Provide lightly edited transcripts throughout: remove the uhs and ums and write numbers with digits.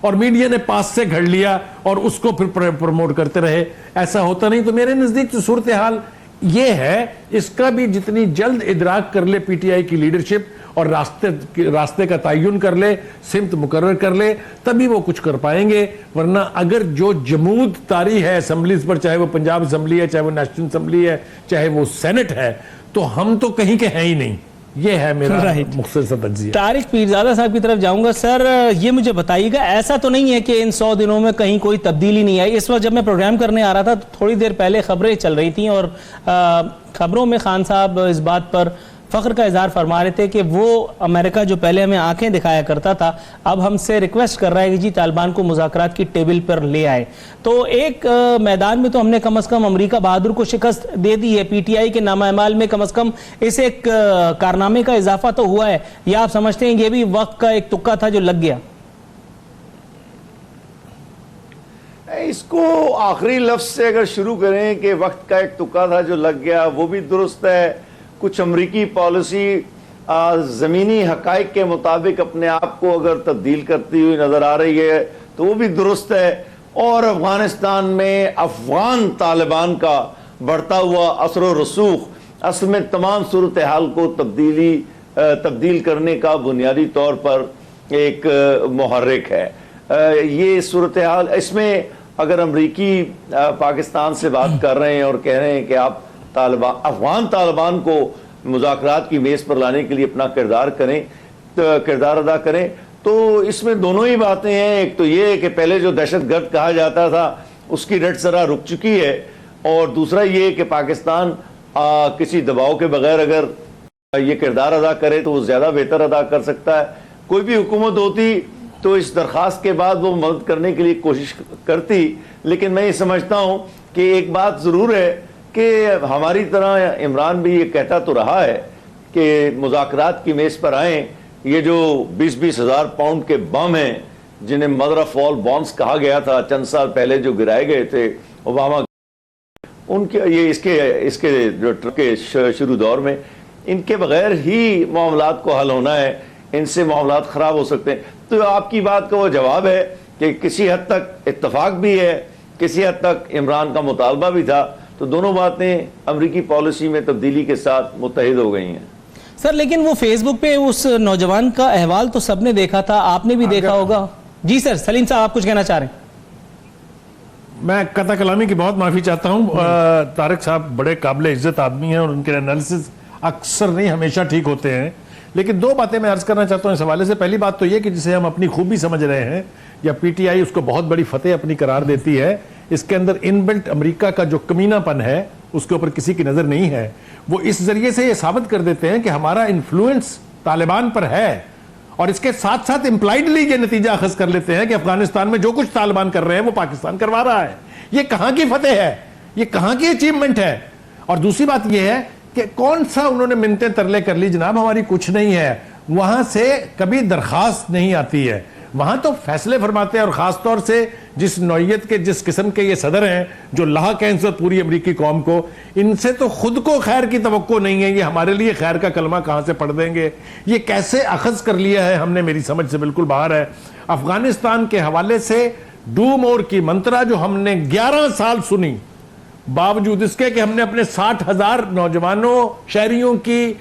اور میڈیا نے پاس سے گھڑ لیا اور اس کو پھر پروموٹ کرتے رہے. ایسا ہوتا نہیں. تو میرے نزدیک جو صورتحال یہ ہے, اس کا بھی جتنی جلد ادراک کر لے پی ٹی آئی کی لیڈرشپ اور راستے کا تعین کر لے, سمت مقرر کر لے, تبھی وہ کچھ کر پائیں گے. ورنہ اگر جو جمود طاری ہے اسمبلیز پر, چاہے وہ پنجاب اسمبلی ہے, چاہے وہ نیشنل اسمبلی ہے, چاہے وہ سینٹ ہے, تو ہم تو کہیں کے ہیں ہی نہیں. یہ ہے میرا مختصر تجزیہ. طارق پیرزادہ صاحب کی طرف جاؤں گا. سر یہ مجھے بتائیے گا, ایسا تو نہیں ہے کہ ان 100 دنوں میں کہیں کوئی تبدیلی نہیں آئی؟ اس وقت جب میں پروگرام کرنے آ رہا تھا تو تھوڑی دیر پہلے خبریں چل رہی تھیں, اور خبروں میں خان صاحب اس بات پر فخر کا اظہار فرما رہے تھے کہ وہ امریکہ جو پہلے ہمیں آنکھیں دکھایا کرتا تھا, اب ہم سے ریکویسٹ کر رہا ہے کہ جی طالبان کو مذاکرات کی ٹیبل پر لے آئے. تو ایک میدان میں تو ہم نے کم از کم امریکہ بہادر کو شکست دے دی ہے. پی ٹی آئی کے نامہ اعمال میں کم از کم اس ایک کارنامے کا اضافہ تو ہوا ہے, یا آپ سمجھتے ہیں یہ بھی وقت کا ایک تکا تھا جو لگ گیا؟ اس کو آخری لفظ سے اگر شروع کریں کہ وقت کا ایک تکا تھا جو لگ گیا, وہ بھی درست ہے. کچھ امریکی پالیسی زمینی حقائق کے مطابق اپنے آپ کو اگر تبدیل کرتی ہوئی نظر آ رہی ہے تو وہ بھی درست ہے. اور افغانستان میں افغان طالبان کا بڑھتا ہوا اثر و رسوخ اصل میں تمام صورتحال کو تبدیل کرنے کا بنیادی طور پر ایک محرک ہے. یہ صورتحال, اس میں اگر امریکی پاکستان سے بات کر رہے ہیں اور کہہ رہے ہیں کہ آپ افغان طالبان کو مذاکرات کی میز پر لانے کے لیے اپنا کردار ادا کریں, تو اس میں دونوں ہی باتیں ہیں. ایک تو یہ ہے کہ پہلے جو دہشت گرد کہا جاتا تھا اس کی رٹ ذرا رک چکی ہے, اور دوسرا یہ کہ پاکستان کسی دباؤ کے بغیر اگر یہ کردار ادا کرے تو وہ زیادہ بہتر ادا کر سکتا ہے. کوئی بھی حکومت ہوتی تو اس درخواست کے بعد وہ مدد کرنے کے لیے کوشش کرتی, لیکن میں یہ سمجھتا ہوں کہ ایک بات ضرور ہے کہ ہماری طرح عمران بھی یہ کہتا تو رہا ہے کہ مذاکرات کی میز پر آئیں. یہ جو 20-20 ہزار پاؤنڈ کے بم ہیں جنہیں مدر آف آل بامز کہا گیا تھا چند سال پہلے جو گرائے گئے تھے اوباما, ان کے یہ اس کے جو ٹرمپ کے شروع دور میں, ان کے بغیر ہی معاملات کو حل ہونا ہے, ان سے معاملات خراب ہو سکتے ہیں. تو آپ کی بات کا وہ جواب ہے کہ کسی حد تک اتفاق بھی ہے, کسی حد تک عمران کا مطالبہ بھی تھا, تو دونوں باتیں امریکی پالیسی میں تبدیلی کے ساتھ متحد ہو گئی ہیں. سر لیکن وہ فیس بک پہ اس نوجوان کا احوال تو سب نے دیکھا تھا, آپ نے بھی دیکھا ہوگا. جی سر, سلیم صاحب آپ کچھ کہنا چاہ رہے ہیں؟ میں قطع کلامی کی بہت معافی چاہتا ہوں. طارق صاحب بڑے قابل عزت آدمی ہیں اور ان کے انالیسز اکثر نہیں ہمیشہ ٹھیک ہوتے ہیں, لیکن دو باتیں میں عرض کرنا چاہتا ہوں اس حوالے سے. پہلی بات تو یہ کہ جسے ہم اپنی خوبی سمجھ رہے ہیں یا پی ٹی آئی اس کو بہت بڑی فتح اپنی قرار دیتی ہے, اس کے اندر ان بلٹ امریکہ کا جو کمینہ پن ہے اس کے اوپر کسی کی نظر نہیں ہے. وہ اس ذریعے سے یہ ثابت کر دیتے ہیں کہ ہمارا انفلوئنس طالبان پر ہے, اور اس کے ساتھ ساتھ امپلائڈلی یہ نتیجہ اخذ کر لیتے ہیں کہ افغانستان میں جو کچھ طالبان کر رہے ہیں وہ پاکستان کروا رہا ہے. یہ کہاں کی فتح ہے, یہ کہاں کی اچیومنٹ ہے. اور دوسری بات یہ ہے کہ کون سا انہوں نے منتیں ترلے کر لی, جناب ہماری کچھ نہیں ہے, وہاں سے کبھی درخواست نہیں آتی ہے, وہاں تو فیصلے فرماتے ہیں. اور خاص طور سے جس نوعیت کے جس قسم کے یہ صدر ہیں جو لاحق ہیں پوری امریکی قوم کو, ان سے تو خود کو خیر کی توقع نہیں ہے, یہ ہمارے لیے خیر کا کلمہ کہاں سے پڑھ دیں گے. یہ کیسے اخذ کر لیا ہے ہم نے, میری سمجھ سے بالکل باہر ہے. افغانستان کے حوالے سے ڈو مور کی منترا جو ہم نے 11 سال سنی, باوجود اس کے کہ ہم نے اپنے 60,000 نوجوانوں شہریوں کی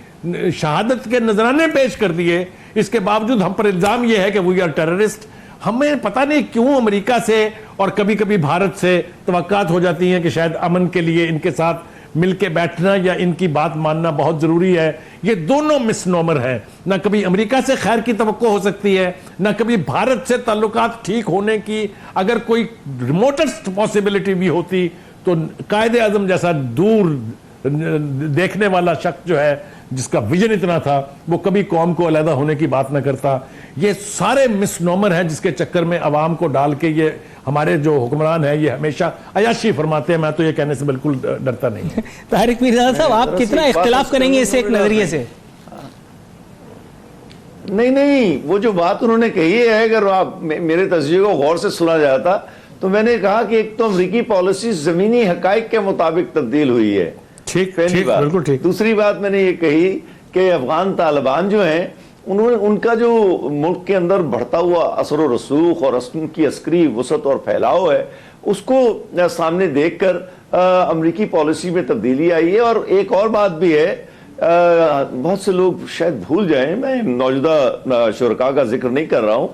شہادت کے نذرانے پیش کر دیے, اس کے باوجود ہم پر الزام یہ ہے کہ وی آر ٹیررسٹ. ہمیں پتہ نہیں کیوں امریکہ سے اور کبھی کبھی بھارت سے توقعات ہو جاتی ہیں کہ شاید امن کے لیے ان کے ساتھ مل کے بیٹھنا یا ان کی بات ماننا بہت ضروری ہے. یہ دونوں مس نومر ہیں, نہ کبھی امریکہ سے خیر کی توقع ہو سکتی ہے, نہ کبھی بھارت سے تعلقات ٹھیک ہونے کی اگر کوئی ریموٹسٹ پاسبلٹی بھی ہوتی تو قائد اعظم جیسا دور دیکھنے والا شخص جو ہے جس کا ویژن اتنا تھا وہ کبھی قوم کو علیحدہ ہونے کی بات نہ کرتا. یہ سارے مس نومر ہیں جس کے چکر میں عوام کو ڈال کے یہ ہمارے جو حکمران ہیں یہ ہمیشہ عیاشی فرماتے ہیں. میں تو یہ کہنے سے بالکل ڈرتا نہیں. طارق پیرزادہ صاحب آپ کتنا اختلاف کریں گے اس ایک نظریے سے؟ نہیں, وہ جو بات انہوں نے کہی ہے, اگر آپ میرے تجزیے کو غور سے سنا جاتا تو میں نے کہا کہ ایک تو امریکی پالیسی زمینی حقائق کے مطابق تبدیل ہوئی ہے, پہلی بات. دوسری بات میں نے یہ کہی کہ افغان طالبان جو ہیں ان کا جو ملک کے اندر بڑھتا ہوا اثر و رسوخ اور ان کی عسکری وسعت اور پھیلاؤ ہے، اس کو سامنے دیکھ کر امریکی پالیسی میں تبدیلی آئی ہے. اور ایک اور بات بھی ہے، بہت سے لوگ شاید بھول جائیں، میں موجودہ شرکاء کا ذکر نہیں کر رہا ہوں،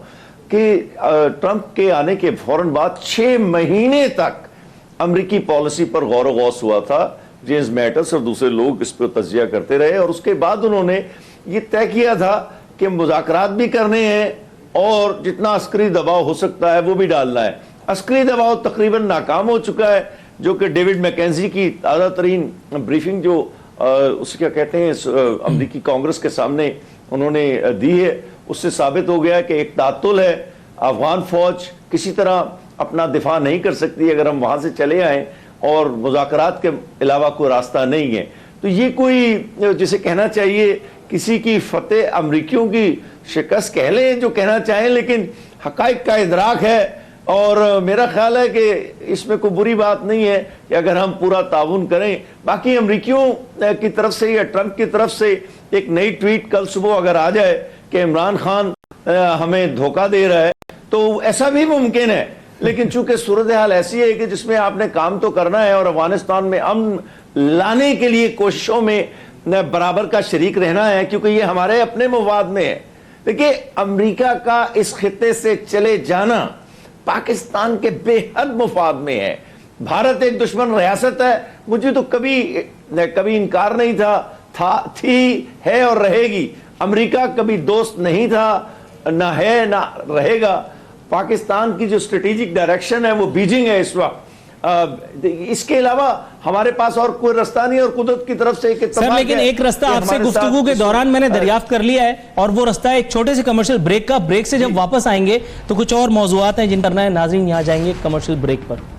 کہ ٹرمپ کے آنے کے فوراً بعد 6 مہینے تک امریکی پالیسی پر غور و غوص ہوا تھا. جیمز میٹس اور دوسرے لوگ اس پہ تجزیہ کرتے رہے، اور اس کے بعد انہوں نے یہ طے کیا تھا کہ مذاکرات بھی کرنے ہیں اور جتنا عسکری دباؤ ہو سکتا ہے وہ بھی ڈالنا ہے. عسکری دباؤ تقریباً ناکام ہو چکا ہے، جو کہ ڈیوڈ میکنزی کی تازہ ترین بریفنگ جو اس کیا کہتے ہیں امریکی کانگریس کے سامنے انہوں نے دی ہے، اس سے ثابت ہو گیا کہ ایک تعطل ہے. افغان فوج کسی طرح اپنا دفاع نہیں کر سکتی اگر ہم وہاں سے چلے آئیں، اور مذاکرات کے علاوہ کوئی راستہ نہیں ہے. تو یہ کوئی جسے کہنا چاہیے کسی کی فتح، امریکیوں کی شکست کہہ لیں جو کہنا چاہیں، لیکن حقائق کا ادراک ہے. اور میرا خیال ہے کہ اس میں کوئی بری بات نہیں ہے کہ اگر ہم پورا تعاون کریں. باقی امریکیوں کی طرف سے یا ٹرمپ کی طرف سے ایک نئی ٹویٹ کل صبح اگر آ جائے کہ عمران خان ہمیں دھوکہ دے رہا ہے، تو ایسا بھی ممکن ہے. لیکن چونکہ صورتحال ایسی ہے کہ جس میں آپ نے کام تو کرنا ہے اور افغانستان میں امن لانے کے لیے کوششوں میں برابر کا شریک رہنا ہے، کیونکہ یہ ہمارے اپنے مفاد میں ہے. دیکھیے، امریکہ کا اس خطے سے چلے جانا پاکستان کے بے حد مفاد میں ہے. بھارت ایک دشمن ریاست ہے، مجھے تو کبھی انکار نہیں تھا، تھی، ہے اور رہے گی. امریکہ کبھی دوست نہیں تھا، نہ ہے نہ رہے گا. پاکستان کی جو اسٹریٹجک ڈائریکشن ہے وہ بیجنگ ہے اس وقت. اس کے علاوہ ہمارے پاس اور کوئی رستہ نہیں، اور قدرت کی طرف سے ایک اتفاق ہے. سر لیکن ایک رستہ آپ سے گفتگو کے دوران میں نے دریافت کر لیا ہے، اور وہ رستہ ایک چھوٹے سے کمرشل بریک کا. بریک سے جب واپس آئیں گے تو کچھ اور موضوعات ہیں جن پر نئے ناظرین یہاں جائیں گے کمرشل بریک پر.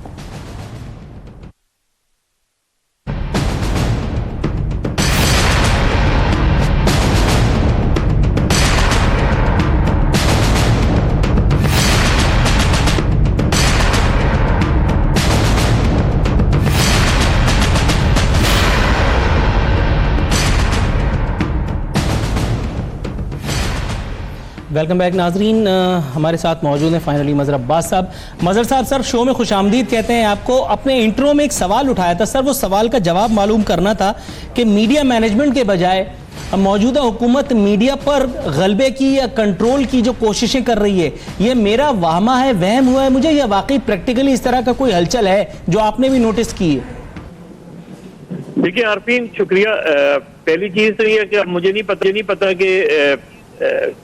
ویلکم بیک ناظرین، ہمارے ساتھ موجود ہیں فائنلی مظہر عباس صاحب. مظہر صاحب، سر شو میں خوش آمدید کہتے ہیں آپ کو. اپنے انٹرو میں ایک سوال اٹھایا تھا سر، وہ سوال کا جواب معلوم کرنا تھا کہ میڈیا مینجمنٹ کے بجائے موجودہ حکومت میڈیا پر غلبے کی یا کنٹرول کی جو کوششیں کر رہی ہے، یہ میرا وہمہ ہے، وہم ہوا ہے مجھے، یا واقعی پریکٹیکلی اس طرح کا کوئی ہلچل ہے جو آپ نے بھی نوٹس کی ہے؟ دیکھیں عارفین، شکریہ. پہلی چیز تو یہ ہے کہ مجھے نہیں پتا کہ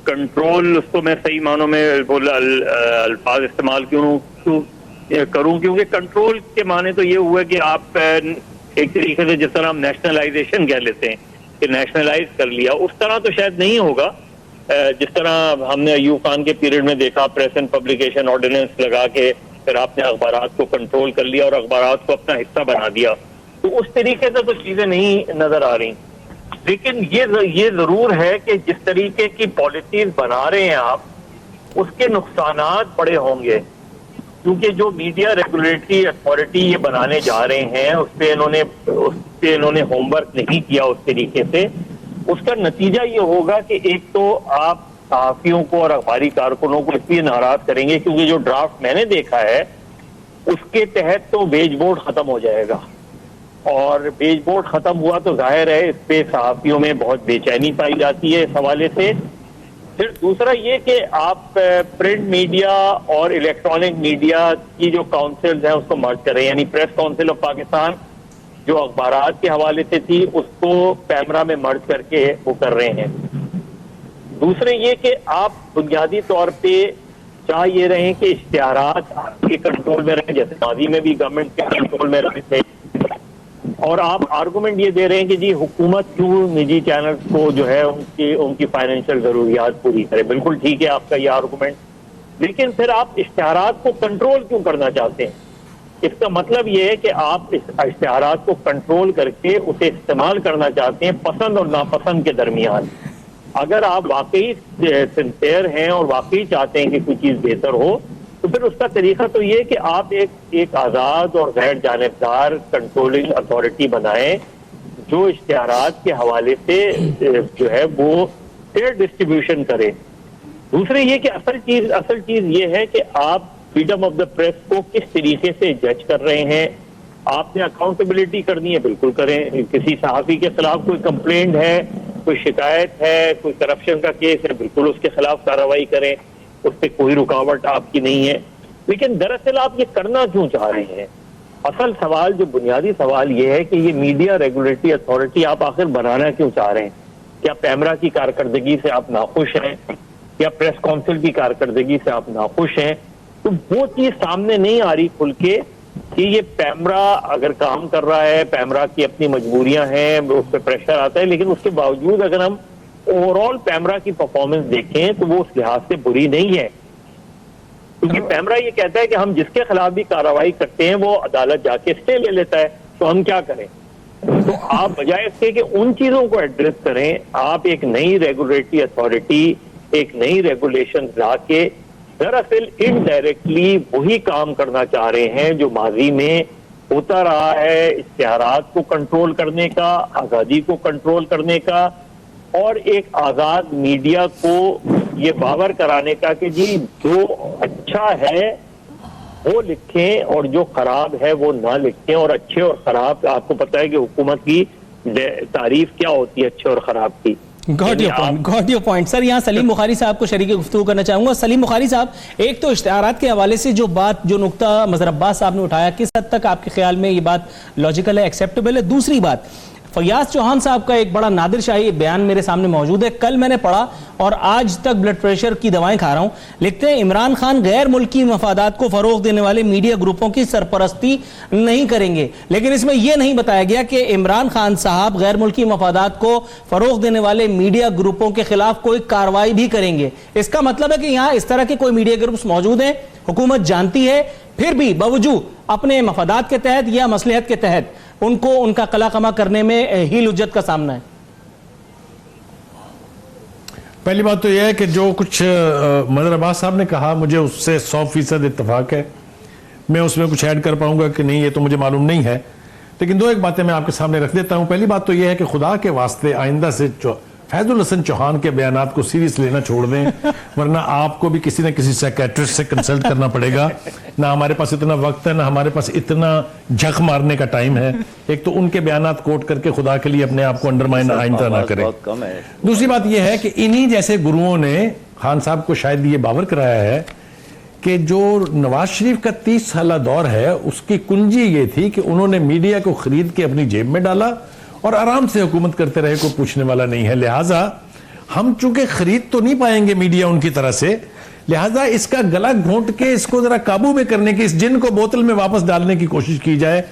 کنٹرول اس کو میں صحیح معنوں میں الفاظ استعمال کیوں کروں، کیونکہ کنٹرول کے معنی تو یہ ہوا کہ آپ ایک طریقے سے جس طرح ہم نیشنلائزیشن کہہ لیتے ہیں کہ نیشنلائز کر لیا، اس طرح تو شاید نہیں ہوگا. جس طرح ہم نے ایوب خان کے پیریڈ میں دیکھا، پریس اینڈ پبلیکیشن آرڈیننس لگا کے پھر آپ نے اخبارات کو کنٹرول کر لیا اور اخبارات کو اپنا حصہ بنا دیا، تو اس طریقے سے تو چیزیں نہیں نظر آ رہی. لیکن یہ ضرور ہے کہ جس طریقے کی پالیسیز بنا رہے ہیں آپ، اس کے نقصانات بڑے ہوں گے، کیونکہ جو میڈیا ریگولیٹری اتھارٹی یہ بنانے جا رہے ہیں اس پہ انہوں نے ہوم ورک نہیں کیا اس طریقے سے. اس کا نتیجہ یہ ہوگا کہ ایک تو آپ صحافیوں کو اور اخباری کارکنوں کو اس لیے ناراض کریں گے کیونکہ جو ڈرافٹ میں نے دیکھا ہے اس کے تحت تو ویج بورڈ ختم ہو جائے گا، اور ویج بورڈ ختم ہوا تو ظاہر ہے اس پہ صحافیوں میں بہت بے چینی پائی جاتی ہے اس حوالے سے. پھر دوسرا یہ کہ آپ پرنٹ میڈیا اور الیکٹرانک میڈیا کی جو کاؤنسلز ہیں اس کو مرج کریں، یعنی پریس کاؤنسل آف پاکستان جو اخبارات کے حوالے سے تھی اس کو پیمرا میں مرج کر کے وہ کر رہے ہیں. دوسرے یہ کہ آپ بنیادی طور پہ چاہ یہ رہیں کہ اشتہارات آپ کے کنٹرول میں رہیں، جیسے ماضی میں بھی گورنمنٹ کے کنٹرول میں رہے تھے، اور آپ آرگومنٹ یہ دے رہے ہیں کہ جی حکومت کیوں نجی چینلز کو جو ہے ان کی فائنینشیل ضروریات پوری کرے. بالکل ٹھیک ہے آپ کا یہ آرگومنٹ، لیکن پھر آپ اشتہارات کو کنٹرول کیوں کرنا چاہتے ہیں؟ اس کا مطلب یہ ہے کہ آپ اشتہارات کو کنٹرول کر کے اسے استعمال کرنا چاہتے ہیں پسند اور ناپسند کے درمیان. اگر آپ واقعی سنسیئر ہیں اور واقعی چاہتے ہیں کہ کوئی چیز بہتر ہو تو پھر اس کا طریقہ تو یہ کہ آپ ایک آزاد اور غیر جانبدار کنٹرولنگ اتھارٹی بنائیں جو اشتہارات کے حوالے سے جو ہے وہ فیئر ڈسٹریبیوشن کریں. دوسرے یہ کہ اصل چیز یہ ہے کہ آپ فریڈم آف دا پریس کو کس طریقے سے جج کر رہے ہیں. آپ نے اکاؤنٹیبلٹی کرنی ہے، بالکل کریں. کسی صحافی کے خلاف کوئی کمپلینٹ ہے، کوئی شکایت ہے، کوئی کرپشن کا کیس ہے، بالکل اس کے خلاف کارروائی کریں، اس پہ کوئی رکاوٹ آپ کی نہیں ہے. لیکن دراصل آپ یہ کرنا کیوں چاہ رہے ہیں؟ اصل سوال، جو بنیادی سوال یہ ہے کہ یہ میڈیا ریگولیٹری اتھارٹی آپ آخر بنانا کیوں چاہ رہے ہیں؟ کیا پیمرا کی کارکردگی سے آپ ناخوش ہیں؟ یا پریس کونسل کی کارکردگی سے آپ ناخوش ہیں؟ تو وہ چیز سامنے نہیں آ رہی کھل کے کہ یہ پیمرا اگر کام کر رہا ہے، پیمرا کی اپنی مجبوریاں ہیں، اس پہ پریشر آتا ہے، لیکن اس کے باوجود اگر ہم اوور آل پیمرا کی پرفارمنس دیکھیں تو وہ اس لحاظ سے بری نہیں ہے. کیونکہ پیمرا یہ کہتا ہے کہ ہم جس کے خلاف بھی کارروائی کرتے ہیں وہ عدالت جا کے اسٹے لے لیتا ہے، تو ہم کیا کریں؟ تو آپ بجائے اس کے کہ ان چیزوں کو ایڈریس کریں، آپ ایک نئی ریگولیٹری اتھارٹی، ایک نئی ریگولیشن لا کے دراصل انڈائریکٹلی وہی کام کرنا چاہ رہے ہیں جو ماضی میں ہوتا رہا ہے، اشتہارات کو کنٹرول کرنے کا، آزادی کو کنٹرول کرنے کا، اور ایک آزاد میڈیا کو یہ باور کرانے کا کہ جی جو اچھا ہے وہ لکھیں اور جو خراب ہے وہ نہ لکھیں. اور اچھے اور خراب، آپ کو پتہ ہے کہ حکومت کی تعریف کیا ہوتی ہے اچھے اور خراب کی. گاٹ یور پوائنٹ سر. یہاں سلیم بخاری صاحب کو شریک گفتگو کرنا چاہوں گا. سلیم بخاری صاحب، ایک تو اشتہارات کے حوالے سے جو نقطہ مظہر عباس صاحب نے اٹھایا، کس حد تک آپ کے خیال میں یہ بات لاجیکل ہے، ایکسیپٹیبل ہے؟ دوسری بات، فیاض چوہان صاحب کا ایک بڑا نادر شاہی بیان میرے سامنے موجود ہے، کل میں نے پڑھا اور آج تک بلڈ پریشر کی دوائیں کھا رہا ہوں. لکھتے ہیں عمران خان غیر ملکی مفادات کو فروغ دینے والے میڈیا گروپوں کی سرپرستی نہیں کریں گے. لیکن اس میں یہ نہیں بتایا گیا کہ عمران خان صاحب غیر ملکی مفادات کو فروغ دینے والے میڈیا گروپوں کے خلاف کوئی کارروائی بھی کریں گے. اس کا مطلب ہے کہ یہاں اس طرح کے کوئی میڈیا گروپس موجود ہیں، حکومت جانتی ہے، پھر بھی باوجود اپنے مفادات کے تحت یا مصلحت کے تحت ان کو ان کا قلع قمع کرنے میں ہیل حجت کا سامنا ہے. پہلی بات تو یہ ہے کہ جو کچھ مظہر عباس صاحب نے کہا مجھے اس سے 100% اتفاق ہے. میں اس میں کچھ ایڈ کر پاؤں گا کہ نہیں یہ تو مجھے معلوم نہیں ہے، لیکن ایک باتیں میں آپ کے سامنے رکھ دیتا ہوں. پہلی بات تو یہ ہے کہ خدا کے واسطے آئندہ سے فیض الحسن چوہان کے بیانات کو سیریس لینا چھوڑ دیں، ورنہ آپ کو بھی کسی نہ کسی سائیکیٹرسٹ سے کنسلٹ کرنا پڑے گا. نہ ہمارے پاس اتنا وقت ہے، نہ ہمارے پاس اتنا جھک مارنے کا ٹائم ہے. ایک تو ان کے بیانات کوٹ کر کے خدا کے لیے اپنے آپ کو انڈرمائن آئندہ نہ کریں. دوسری بات یہ ہے کہ انہی جیسے گروؤں نے خان صاحب کو شاید یہ باور کرایا ہے کہ جو نواز شریف کا 30 سالہ دور ہے اس کی کنجی یہ تھی کہ انہوں نے میڈیا کو خرید کے اپنی جیب میں ڈالا اور آرام سے حکومت کرتے رہے، کوئی پوچھنے والا نہیں ہے. لہٰذا ہم چونکہ خرید تو نہیں پائیں گے میڈیا ان کی طرح سے، لہٰذا اس کا گلا گھونٹ کے اس کو ذرا قابو میں کرنے کی، اس جن کو بوتل میں واپس ڈالنے کی کوشش کی جائے.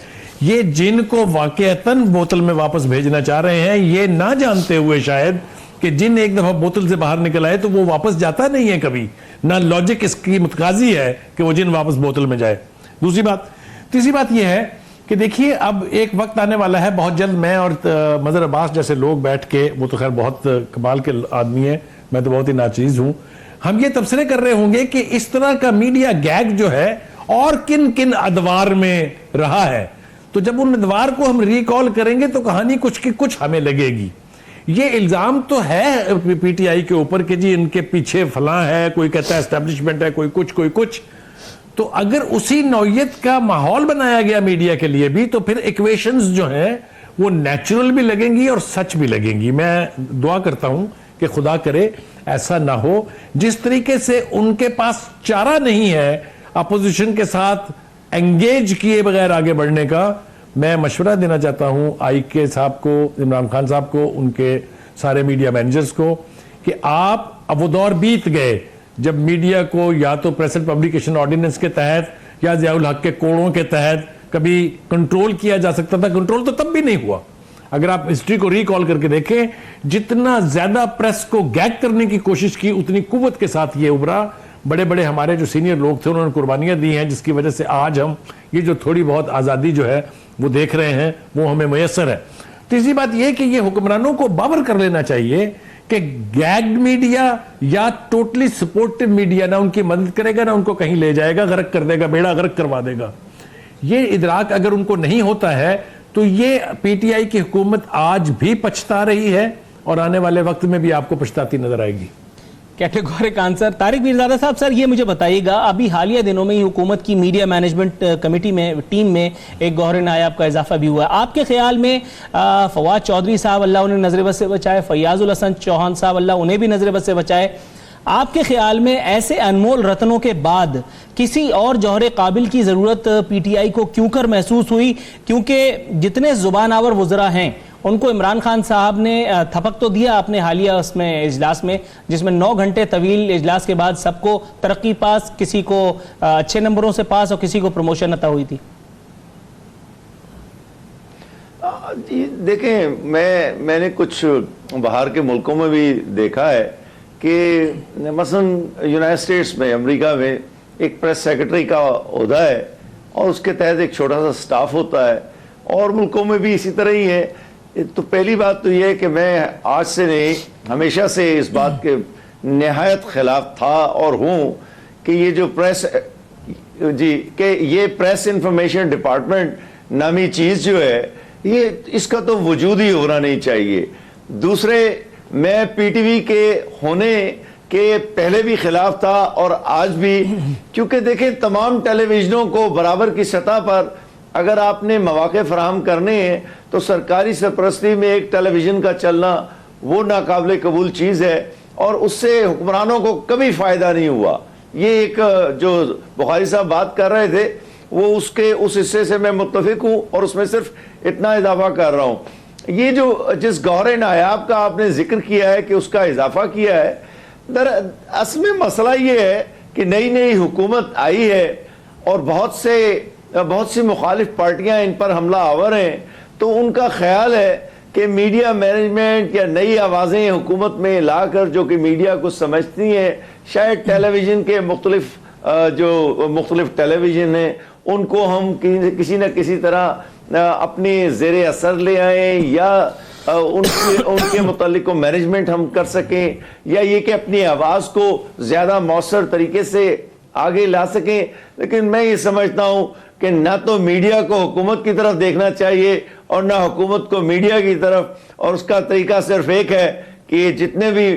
یہ جن کو واقعتاً بوتل میں واپس بھیجنا چاہ رہے ہیں، یہ نہ جانتے ہوئے شاید کہ جن ایک دفعہ بوتل سے باہر نکل آئے تو وہ واپس جاتا نہیں ہے کبھی، نہ لاجک اس کی متقاضی ہے کہ وہ جن واپس بوتل میں جائے. دوسری بات. تیسری بات یہ ہے کہ دیکھیے اب ایک وقت آنے والا ہے بہت جلد، میں اور مظہر عباس جیسے لوگ بیٹھ کے، وہ تو خیر بہت کمال کے آدمی ہیں، میں تو بہت ہی ناچیز ہوں، ہم یہ تبصرے کر رہے ہوں گے کہ اس طرح کا میڈیا گیگ جو ہے اور کن کن ادوار میں رہا ہے. تو جب ان ادوار کو ہم ریکال کریں گے تو کہانی کچھ کی کچھ ہمیں لگے گی. یہ الزام تو ہے پی ٹی آئی کے اوپر کہ جی ان کے پیچھے فلاں ہے، کوئی کہتا ہے اسٹیبلشمنٹ ہے، کوئی کچھ. تو اگر اسی نوعیت کا ماحول بنایا گیا میڈیا کے لیے بھی تو پھر ایکویشنز جو ہیں وہ نیچرل بھی لگیں گی اور سچ بھی لگیں گی. میں دعا کرتا ہوں کہ خدا کرے ایسا نہ ہو. جس طریقے سے ان کے پاس چارہ نہیں ہے اپوزیشن کے ساتھ انگیج کیے بغیر آگے بڑھنے کا، میں مشورہ دینا چاہتا ہوں آئی کے صاحب کو، عمران خان صاحب کو، ان کے سارے میڈیا مینیجرز کو، کہ آپ اب وہ دور بیت گئے جب میڈیا کو یا تو پریس اینڈ پبلیکیشن آرڈیننس کے تحت یا ضیاء الحق کے کوڑوں کے تحت کبھی کنٹرول کیا جا سکتا تھا. کنٹرول تو تب بھی نہیں ہوا. اگر آپ ہسٹری کو ریکال کر کے دیکھیں، جتنا زیادہ پریس کو گیگ کرنے کی کوشش کی اتنی قوت کے ساتھ یہ ابھرا. بڑے بڑے ہمارے جو سینئر لوگ تھے انہوں نے قربانیاں دی ہیں، جس کی وجہ سے آج ہم یہ جو تھوڑی بہت آزادی جو ہے وہ دیکھ رہے ہیں وہ ہمیں میسر ہے. تیسری بات یہ کہ یہ حکمرانوں کو باور کر لینا چاہیے کہ گیگڈ میڈیا یا ٹوٹلی سپورٹو میڈیا نہ ان کی مدد کرے گا، نہ ان کو کہیں لے جائے گا، غرق کر دے گا، بیڑا غرق کروا دے گا. یہ ادراک اگر ان کو نہیں ہوتا ہے تو یہ پی ٹی آئی کی حکومت آج بھی پچھتا رہی ہے. اور آنے والے وقت میں بھی آپ کو پچھتاتی نظر آئے گی. کیٹیگورک آنسر. طارق میرزادہ صاحب سر یہ مجھے بتائیے گا, ابھی حالیہ دنوں میں ہی حکومت کی میڈیا مینجمنٹ کمیٹی میں ٹیم میں ایک گوہر نایاب کا اضافہ بھی ہوا ہے. آپ کے خیال میں فواد چودھری صاحب اللہ انہیں نظر بد سے بچائے, فیاض الحسن چوہان صاحب اللہ انہیں بھی نظر بد سے بچائے, آپ کے خیال میں ایسے انمول رتنوں کے بعد کسی اور جوہر قابل کی ضرورت پی ٹی آئی کو کیوں کر محسوس ہوئی؟ کیونکہ جتنے زبان آور وزراء ہیں ان کو عمران خان صاحب نے تھپک تو دیا اپنے حالیہ اس میں اجلاس میں, جس میں 9 گھنٹے طویل اجلاس کے بعد سب کو ترقی پاس, کسی کو اچھے نمبروں سے پاس اور کسی کو پروموشن عطا ہوئی تھی. دیکھیں میں نے کچھ باہر کے ملکوں میں بھی دیکھا ہے کہ مثلا یونائٹڈ اسٹیٹس میں, امریکہ میں ایک پریس سیکرٹری کا عہدہ ہے اور اس کے تحت ایک چھوٹا سا سٹاف ہوتا ہے, اور ملکوں میں بھی اسی طرح ہی ہے. تو پہلی بات تو یہ ہے کہ میں آج سے نہیں ہمیشہ سے اس بات کے نہایت خلاف تھا اور ہوں کہ یہ جو یہ پریس انفارمیشن ڈپارٹمنٹ نامی چیز جو ہے یہ اس کا تو وجود ہی ہونا نہیں چاہیے. دوسرے میں پی ٹی وی کے ہونے کے پہلے بھی خلاف تھا اور آج بھی, کیونکہ دیکھیں تمام ٹیلی ویژنوں کو برابر کی سطح پر اگر آپ نے مواقع فراہم کرنے ہیں تو سرکاری سرپرستی میں ایک ٹیلی ویژن کا چلنا وہ ناقابل قبول چیز ہے, اور اس سے حکمرانوں کو کبھی فائدہ نہیں ہوا. یہ ایک جو بخاری صاحب بات کر رہے تھے وہ اس حصے سے میں متفق ہوں, اور اس میں صرف اتنا اضافہ کر رہا ہوں. یہ جو جس گوہر نایاب کا آپ نے ذکر کیا ہے کہ اس کا اضافہ کیا ہے, اصل میں مسئلہ یہ ہے کہ نئی حکومت آئی ہے اور بہت سی مخالف پارٹیاں ان پر حملہ آور ہیں, تو ان کا خیال ہے کہ میڈیا مینجمنٹ یا نئی آوازیں حکومت میں لا کر جو کہ میڈیا کو سمجھتی ہیں, شاید ٹیلی ویژن کے مختلف ٹیلی ویژن ہیں ان کو ہم کسی نہ کسی طرح اپنی زیر اثر لے آئیں, یا ان کے متعلق کو مینجمنٹ ہم کر سکیں, یا یہ کہ اپنی آواز کو زیادہ مؤثر طریقے سے آگے لا سکیں. لیکن میں یہ سمجھتا ہوں کہ نہ تو میڈیا کو حکومت کی طرف دیکھنا چاہیے اور نہ حکومت کو میڈیا کی طرف, اور اس کا طریقہ صرف ایک ہے کہ جتنے بھی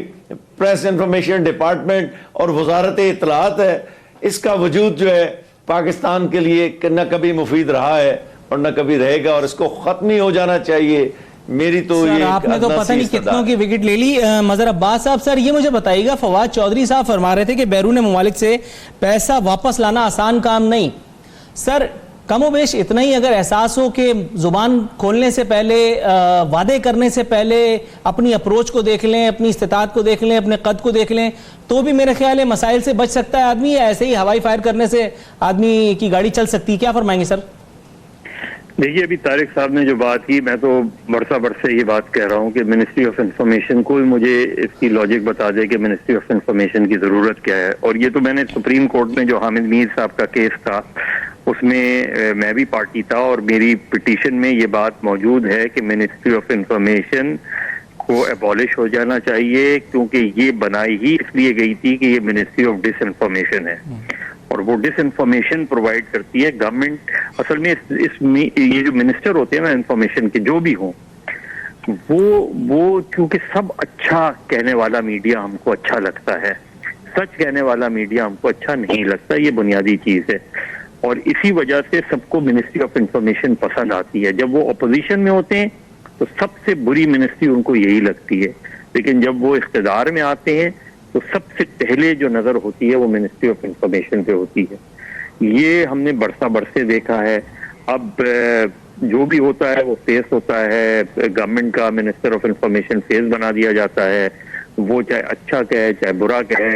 پریس انفارمیشن ڈپارٹمنٹ اور وزارت اطلاعات ہے اس کا وجود جو ہے پاکستان کے لیے نہ کبھی مفید رہا ہے اور نہ کبھی رہے گا, اور اس کو ختم ہی ہو جانا چاہیے. میری تو یہ آپ نے تو پتہ نہیں کتنوں کی وکٹ لے لی. مظہر عباس صاحب سر یہ مجھے بتائیے گا, فواد چودھری صاحب فرما رہے تھے کہ بیرون ممالک سے پیسہ واپس لانا آسان کام نہیں. سر کم و بیش اتنا ہی اگر احساس ہو کہ زبان کھولنے سے پہلے, وعدے کرنے سے پہلے اپنی اپروچ کو دیکھ لیں, اپنی استطاعت کو دیکھ لیں, اپنے قد کو دیکھ لیں, تو بھی میرے خیال ہے مسائل سے بچ سکتا ہے آدمی, یا ایسے ہی ہوائی فائر کرنے سے آدمی کی گاڑی چل سکتی ہے؟ کیا فرمائیں گے سر؟ دیکھیے ابھی طارق صاحب نے جو بات کی, میں تو برسے یہ بات کہہ رہا ہوں کہ منسٹری آف انفارمیشن کوئی مجھے اس کی لاجک بتا دے کہ منسٹری آف انفارمیشن کی ضرورت کیا ہے. اور یہ تو میں نے سپریم کورٹ میں جو حامد میر صاحب کا کیس تھا اس میں بھی پارٹی تھا, اور میری پٹیشن میں یہ بات موجود ہے کہ منسٹری آف انفارمیشن کو ایبولش ہو جانا چاہیے, کیونکہ یہ بنائی ہی اس لیے گئی تھی کہ یہ منسٹری آف ڈس انفارمیشن ہے, اور وہ ڈس انفارمیشن پرووائڈ کرتی ہے گورنمنٹ. اصل میں یہ جو منسٹر ہوتے ہیں نا انفارمیشن کے جو بھی ہوں, وہ کیونکہ سب اچھا کہنے والا میڈیا ہم کو اچھا لگتا ہے, سچ کہنے والا میڈیا ہم کو اچھا نہیں لگتا, یہ بنیادی چیز ہے. اور اسی وجہ سے سب کو منسٹری آف انفارمیشن پسند آتی ہے. جب وہ اپوزیشن میں ہوتے ہیں تو سب سے بری منسٹری ان کو یہی لگتی ہے, لیکن جب وہ اقتدار میں آتے ہیں تو سب سے پہلے جو نظر ہوتی ہے وہ منسٹری آف انفارمیشن پہ ہوتی ہے. یہ ہم نے برسے دیکھا ہے. اب جو بھی ہوتا ہے وہ فیس ہوتا ہے, گورنمنٹ کا منسٹر آف انفارمیشن فیس بنا دیا جاتا ہے, وہ چاہے اچھا کہے چاہے برا کہے,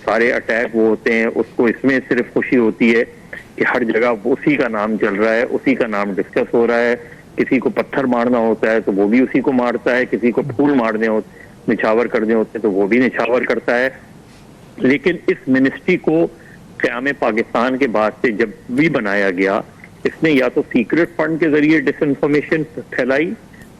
سارے اٹیک وہ ہوتے ہیں. اس کو اس میں صرف خوشی ہوتی ہے کہ ہر جگہ اسی کا نام چل رہا ہے, اسی کا نام ڈسکس ہو رہا ہے. کسی کو پتھر مارنا ہوتا ہے تو وہ بھی اسی کو مارتا ہے, کسی کو پھول مارنے ہوتے نچھاور کرنے ہوتے ہیں تو وہ بھی نچھاور کرتا ہے. لیکن اس منسٹری کو قیام پاکستان کے بعد سے جب بھی بنایا گیا, اس نے یا تو سیکرٹ فنڈ کے ذریعے ڈس انفارمیشن پھیلائی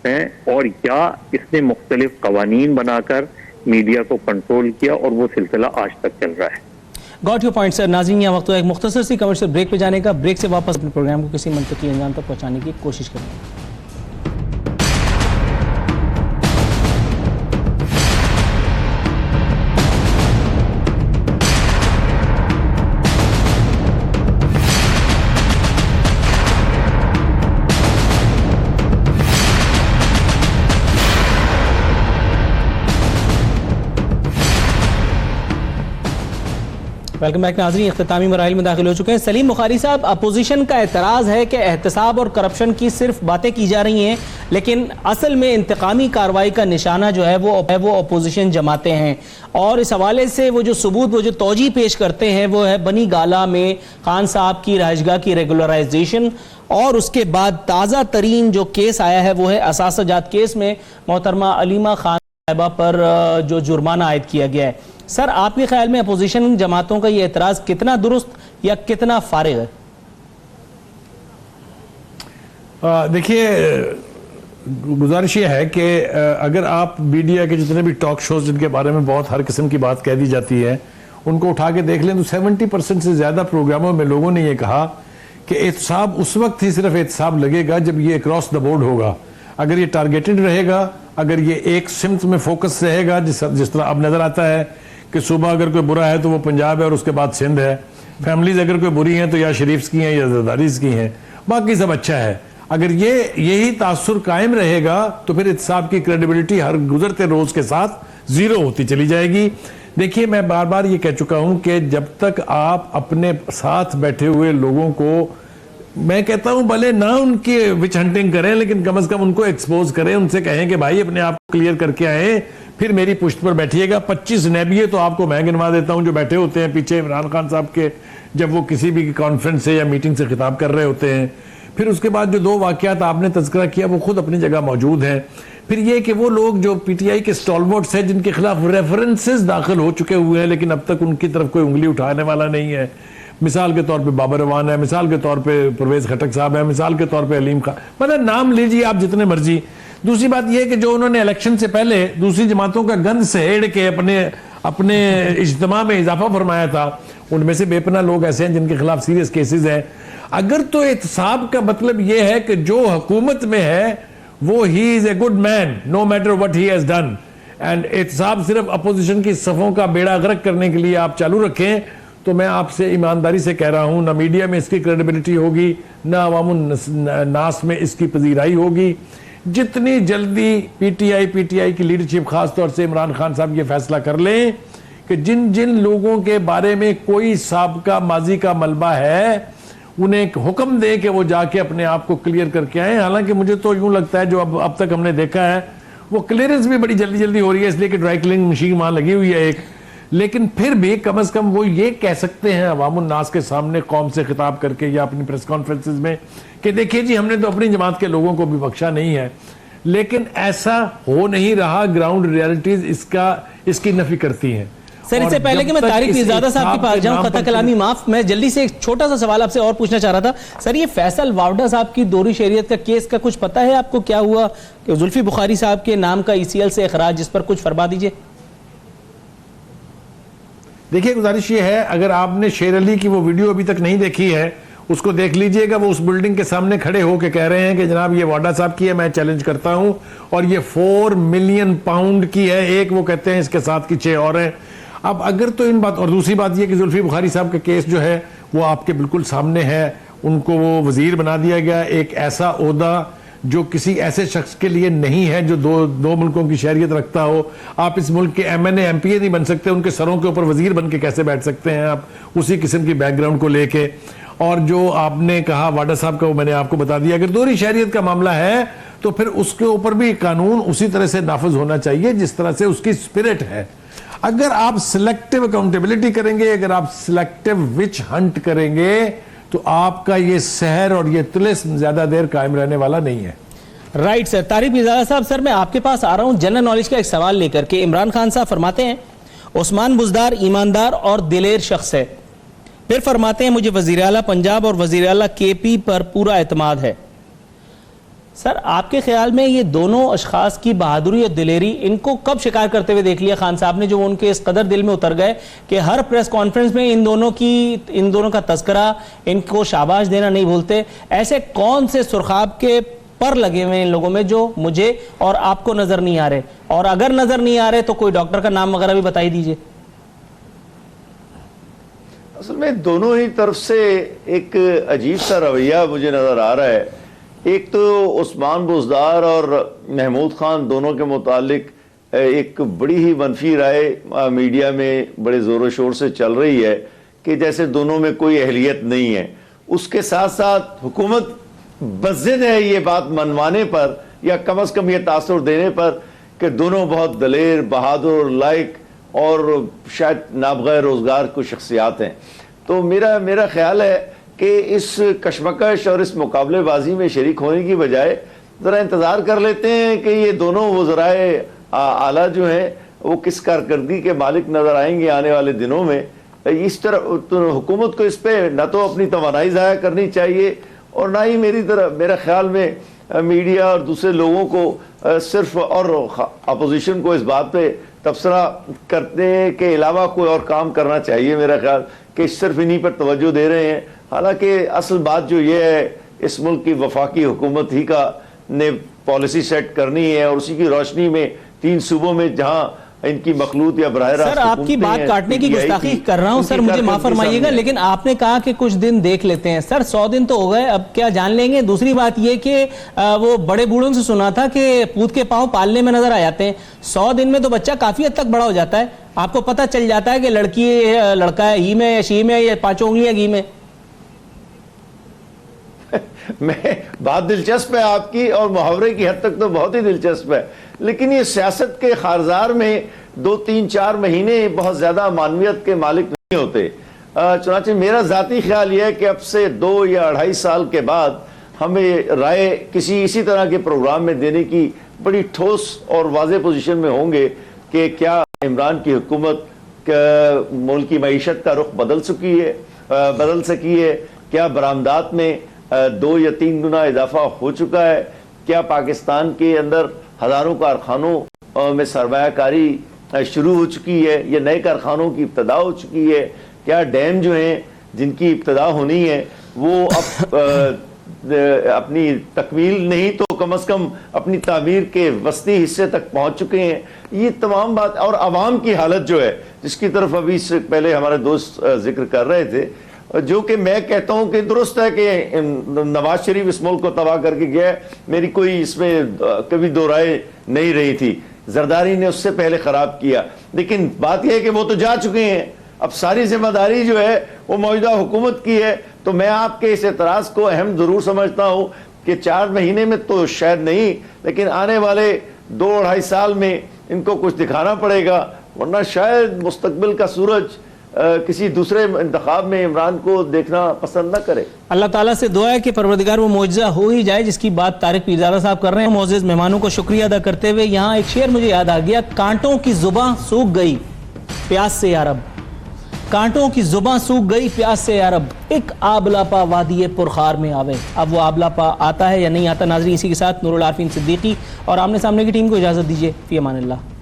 ہے, اور یا اس نے مختلف قوانین بنا کر میڈیا کو کنٹرول کیا, اور وہ سلسلہ آج تک چل رہا ہے. گاٹ یور پوائنٹ سر. ناظرین یہاں وقت ایک مختصر سی کمرشل بریک پہ جانے کا. بریک سے واپس اپنے پروگرام کو کسی منطقی انجام تک پہنچانے کی کوشش کریں گے. ویلکم بیک ناظرین، اختتامی مراحل میں داخل ہو چکے ہیں. سلیم بخاری صاحب، اپوزیشن کا اعتراض ہے کہ احتساب اور کرپشن کی صرف باتیں کی جا رہی ہیں، لیکن اصل میں انتقامی کارروائی کا نشانہ جو ہے وہ اپوزیشن جماعتیں ہیں. اور اس حوالے سے وہ جو ثبوت، وہ جو توجیہ پیش کرتے ہیں وہ ہے بنی گالہ میں خان صاحب کی رہائش گاہ کی ریگولرائزیشن، اور اس کے بعد تازہ ترین جو کیس آیا ہے وہ ہے اثاثہ جات کیس میں محترمہ علیمہ خان صاحبہ پر جو جرمانہ عائد کیا گیا ہے. سر، آپ کے خیال میں اپوزیشن جماعتوں کا یہ اعتراض کتنا درست یا کتنا فارغ ہے؟ دیکھیے، گزارش یہ ہے کہ اگر آپ میڈیا کے جتنے بھی ٹاک شوز جن کے بارے میں بہت ہر قسم کی بات کہہ دی جاتی ہے ان کو اٹھا کے دیکھ لیں تو 70% سے زیادہ پروگراموں میں لوگوں نے یہ کہا کہ احتساب اس وقت ہی صرف احتساب لگے گا جب یہ اکراس دا بورڈ ہوگا. اگر یہ ٹارگیٹڈ رہے گا، اگر یہ ایک سمت میں فوکس رہے گا، جس طرح اب نظر آتا ہے کہ صوبہ اگر کوئی برا ہے تو وہ پنجاب ہے اور اس کے بعد سندھ ہے، فیملیز اگر کوئی بری ہیں تو یا شریفز کی ہیں یا زرداریز کی ہیں، باقی سب اچھا ہے. اگر یہی تاثر قائم رہے گا تو پھر احتساب کی کریڈیبلٹی ہر گزرتے روز کے ساتھ زیرو ہوتی چلی جائے گی. دیکھیے، میں بار بار یہ کہہ چکا ہوں کہ جب تک آپ اپنے ساتھ بیٹھے ہوئے لوگوں کو، میں کہتا ہوں بھلے نہ ان کی وچ ہنٹنگ کریں لیکن کم از کم ان کو ایکسپوز کریں، ان سے کہیں کہ بھائی اپنے آپ کو کلیئر کر کے آئیں، پھر میری پشت پر بیٹھیے گا. 25 نیبیے تو آپ کو میں گنوا دیتا ہوں جو بیٹھے ہوتے ہیں پیچھے عمران خان صاحب کے، جب وہ کسی بھی کانفرنس سے یا میٹنگ سے خطاب کر رہے ہوتے ہیں. پھر اس کے بعد جو 2 واقعات آپ نے تذکرہ کیا وہ خود اپنی جگہ موجود ہیں. پھر یہ کہ وہ لوگ جو پی ٹی آئی کے سٹالورٹس ہیں جن کے خلاف ریفرنسز داخل ہو چکے ہوئے ہیں لیکن اب تک ان کی طرف کوئی انگلی اٹھانے والا نہیں ہے. مثال کے طور پہ بابر اعوان ہے، مثال کے طور پہ پرویز خٹک صاحب ہے، مثال کے طور پہ علیم خان، مطلب نام لیجیے آپ جتنے مرضی. دوسری بات یہ کہ جو انہوں نے الیکشن سے پہلے دوسری جماعتوں کا گند سہیڑ کے اپنے اجتماع میں اضافہ فرمایا تھا، ان میں سے بے پناہ لوگ ایسے ہیں جن کے خلاف سیریس کیسز ہیں. اگر تو احتساب کا مطلب یہ ہے کہ جو حکومت میں ہے وہ ہی is a good man no matter what he has done, and احتساب صرف اپوزیشن کی صفوں کا بیڑا غرق کرنے کے لیے آپ چالو رکھیں، تو میں آپ سے ایمانداری سے کہہ رہا ہوں نہ میڈیا میں اس کی کریڈیبلٹی ہوگی، نہ عوام الناس میں اس کی پذیرائی ہوگی. جتنی جلدی پی ٹی آئی کی لیڈرشپ خاص طور سے عمران خان صاحب یہ فیصلہ کر لیں کہ جن لوگوں کے بارے میں کوئی سابقہ ماضی کا ملبہ ہے انہیں ایک حکم دیں کہ وہ جا کے اپنے آپ کو کلیئر کر کے آئیں. حالانکہ مجھے تو یوں لگتا ہے جو اب تک ہم نے دیکھا ہے وہ کلیئرنس بھی بڑی جلدی ہو رہی ہے اس لیے کہ ڈرائی کلیننگ مشین وہاں لگی ہوئی ہے ایک، لیکن پھر بھی کم از کم وہ یہ کہہ سکتے ہیں عوام الناس کے سامنے قوم سے خطاب کر کے یا اپنی پریس کانفرنسز میں کہ دیکھیے جی ہم نے تو اپنی جماعت کے لوگوں کو بھی بخشا نہیں ہے. لیکن ایسا ہو نہیں رہا، گراؤنڈ ریالٹیز اس کی نفی کرتی ہیں. سر، اس سے پہلے کہ میں طارق پیرزادہ صاحب کے پاس جاؤں، قطع کلامی معاف، میں جلدی سے ایک چھوٹا سا سوال آپ سے اور پوچھنا چاہ رہا تھا. سر، یہ فیصل واوڈا صاحب کی دوہری شہریت کا کیس کا کچھ پتہ ہے آپ کو کیا ہوا کہ زلفی بخاری صاحب کے نام کا ECL سے اخراج، جس پر کچھ فرما دیجئے. دیکھیے، گزارش یہ ہے اگر آپ نے شیر علی کی وہ ویڈیو ابھی تک نہیں دیکھی ہے اس کو دیکھ لیجئے گا. وہ اس بلڈنگ کے سامنے کھڑے ہو کے کہہ رہے ہیں کہ جناب یہ واڈا صاحب کی ہے، میں چیلنج کرتا ہوں، اور یہ 4 ملین پاؤنڈ کی ہے ایک، وہ کہتے ہیں اس کے ساتھ کی 6 اور ہیں. اب اگر تو ان بات، اور دوسری بات یہ کہ زلفی بخاری صاحب کا کیس جو ہے وہ آپ کے بالکل سامنے ہے، ان کو وہ وزیر بنا دیا گیا، ایک ایسا عہدہ جو کسی ایسے شخص کے لیے نہیں ہے جو دو ملکوں کی شہریت رکھتا ہو. آپ اس ملک کے MNA MP نہیں بن سکتے، ان کے سروں کے اوپر وزیر بن کے کیسے بیٹھ سکتے ہیں آپ اسی قسم کی بیک گراؤنڈ کو لے کے. اور جو آپ نے کہا واڈا صاحب کا وہ میں نے آپ کو بتا دیا. اگر دوہری شہریت کا معاملہ ہے تو پھر اس کے اوپر بھی قانون اسی طرح سے نافذ ہونا چاہیے جس طرح سے اس کی سپرٹ ہے. اگر آپ سلیکٹیو اکاؤنٹیبلٹی کریں گے، اگر آپ سلیکٹیو وچ ہنٹ کریں گے تو آپ کا یہ سحر اور یہ طلسم زیادہ دیر قائم رہنے والا نہیں ہے. Right sir. طارق پیرزادہ صاحب، سر میں آپ کے پاس آ رہا ہوں جنرل نالج کا ایک سوال لے کر کے. عمران خان صاحب فرماتے ہیں عثمان بزدار ایماندار اور دلیر شخص ہے، پھر فرماتے ہیں مجھے وزیر اعلیٰ پنجاب اور وزیر اعلیٰ KP پر پورا اعتماد ہے. سر، آپ کے خیال میں یہ دونوں اشخاص کی بہادری اور دلیری ان کو کب شکار کرتے ہوئے دیکھ لیا خان صاحب نے، جو ان کے اس قدر دل میں اتر گئے کہ ہر پریس کانفرنس میں ان دونوں کا تذکرہ، ان کو شاباش دینا نہیں بھولتے؟ ایسے کون سے سرخاب کے پر لگے ہوئے ان لوگوں میں جو مجھے اور آپ کو نظر نہیں آ رہے؟ اور اگر نظر نہیں آ رہے تو کوئی ڈاکٹر کا نام وغیرہ بھی بتائی دیجئے. اصل میں دونوں ہی طرف سے ایک عجیب سا رویہ مجھے نظر آ رہا ہے. ایک تو عثمان بزدار اور محمود خان دونوں کے متعلق ایک بڑی ہی منفی رائے میڈیا میں بڑے زور و شور سے چل رہی ہے کہ جیسے دونوں میں کوئی اہلیت نہیں ہے. اس کے ساتھ ساتھ حکومت بضد ہے یہ بات منوانے پر یا کم از کم یہ تاثر دینے پر کہ دونوں بہت دلیر، بہادر، لائق اور شاید نابغہ روزگار کو شخصیات ہیں. تو میرا خیال ہے کہ اس کشمکش اور اس مقابلے بازی میں شریک ہونے کی بجائے ذرا انتظار کر لیتے ہیں کہ یہ دونوں وزرائے اعلیٰ جو ہیں وہ کس کارکردگی کے مالک نظر آئیں گے آنے والے دنوں میں. اس طرح حکومت کو اس پہ نہ تو اپنی توانائی ضائع کرنی چاہیے اور نہ ہی میرا خیال میں میڈیا اور دوسرے لوگوں کو صرف اور اپوزیشن کو اس بات پہ تبصرہ کرنے کے علاوہ کوئی اور کام کرنا چاہیے. میرا خیال کہ صرف انہی پر توجہ دے رہے ہیں، حالانکہ اصل بات جو یہ ہے اس ملک کی وفاقی حکومت ہی کا نے پالیسی سیٹ کرنی ہے اور اسی کی روشنی میں 3 صوبوں میں جہاں ان کی مخلوط یا براہ راست سر آپ کی بات کاٹنے کی گستاخی کر رہا ہوں سر، مجھے معاف فرمائیے گا، لیکن آپ نے کہا کہ کچھ دن دیکھ لیتے ہیں. سر 100 دن تو ہو گئے، اب کیا جان لیں گے؟ دوسری بات یہ کہ وہ بڑے بوڑھوں سے سنا تھا کہ پوت کے پاؤں پالنے میں نظر آ جاتے ہیں. 100 دن میں تو بچہ کافی حد تک بڑا ہو جاتا ہے. آپ کو پتہ چل جاتا ہے کہ لڑکا ہے ہی میں یا شی میں یا 5 انگلیاں گھی میں. بات دلچسپ ہے آپ کی اور محاورے کی حد تک تو بہت ہی دلچسپ ہے، لیکن یہ سیاست کے خارزار میں 2 3 4 مہینے بہت زیادہ معنویت کے مالک نہیں ہوتے. چنانچہ میرا ذاتی خیال یہ ہے کہ اب سے 2 یا 2.5 سال کے بعد ہمیں رائے کسی اسی طرح کے پروگرام میں دینے کی بڑی ٹھوس اور واضح پوزیشن میں ہوں گے کہ کیا عمران کی حکومت ملک کی معیشت کا رخ بدل سکی ہے، کیا برآمدات میں 2 یا 3 گنا اضافہ ہو چکا ہے، کیا پاکستان کے اندر ہزاروں کارخانوں میں سرمایہ کاری شروع ہو چکی ہے یا نئے کارخانوں کی ابتدا ہو چکی ہے، کیا ڈیم جو ہیں جن کی ابتدا ہونی ہے وہ اب اپنی تکمیل نہیں تو کم از کم اپنی تعمیر کے وسطی حصے تک پہنچ چکے ہیں. یہ تمام بات اور عوام کی حالت جو ہے جس کی طرف ابھی سے پہلے ہمارے دوست ذکر کر رہے تھے، جو کہ میں کہتا ہوں کہ درست ہے کہ نواز شریف اس ملک کو تباہ کر کے گیا ہے، میری کوئی اس میں کبھی دو رائے نہیں رہی تھی. زرداری نے اس سے پہلے خراب کیا، لیکن بات یہ ہے کہ وہ تو جا چکے ہیں. اب ساری ذمہ داری جو ہے وہ موجودہ حکومت کی ہے. تو میں آپ کے اس اعتراض کو اہم ضرور سمجھتا ہوں کہ 4 مہینے میں تو شاید نہیں، لیکن آنے والے 2-2.5 سال میں ان کو کچھ دکھانا پڑے گا، ورنہ شاید مستقبل کا سورج کسی دوسرے انتخاب میں عمران کو دیکھنا پسند نہ کرے. اللہ تعالیٰ سے دعا ہے کہ پروردگار وہ معجزہ ہو ہی جائے جس کی بات طارق پیرزادہ صاحب کر رہے ہیں. معزز مہمانوں کو شکریہ ادا کرتے ہوئے یہاں ایک شعر مجھے یاد آ گیا، کانٹوں کی زباں سوکھ گئی پیاس سے یا رب، کانٹوں کی زباں سوکھ گئی پیاس سے یا رب، ایک آبلاپا وادی پرخار میں آوے. اب وہ آبلاپا آتا ہے یا نہیں آتا؟ ناظرین اسی کے ساتھ نور العارفین صدیقی اور آمنے سامنے کی ٹیم کو اجازت دیجیے. فی امان اللہ.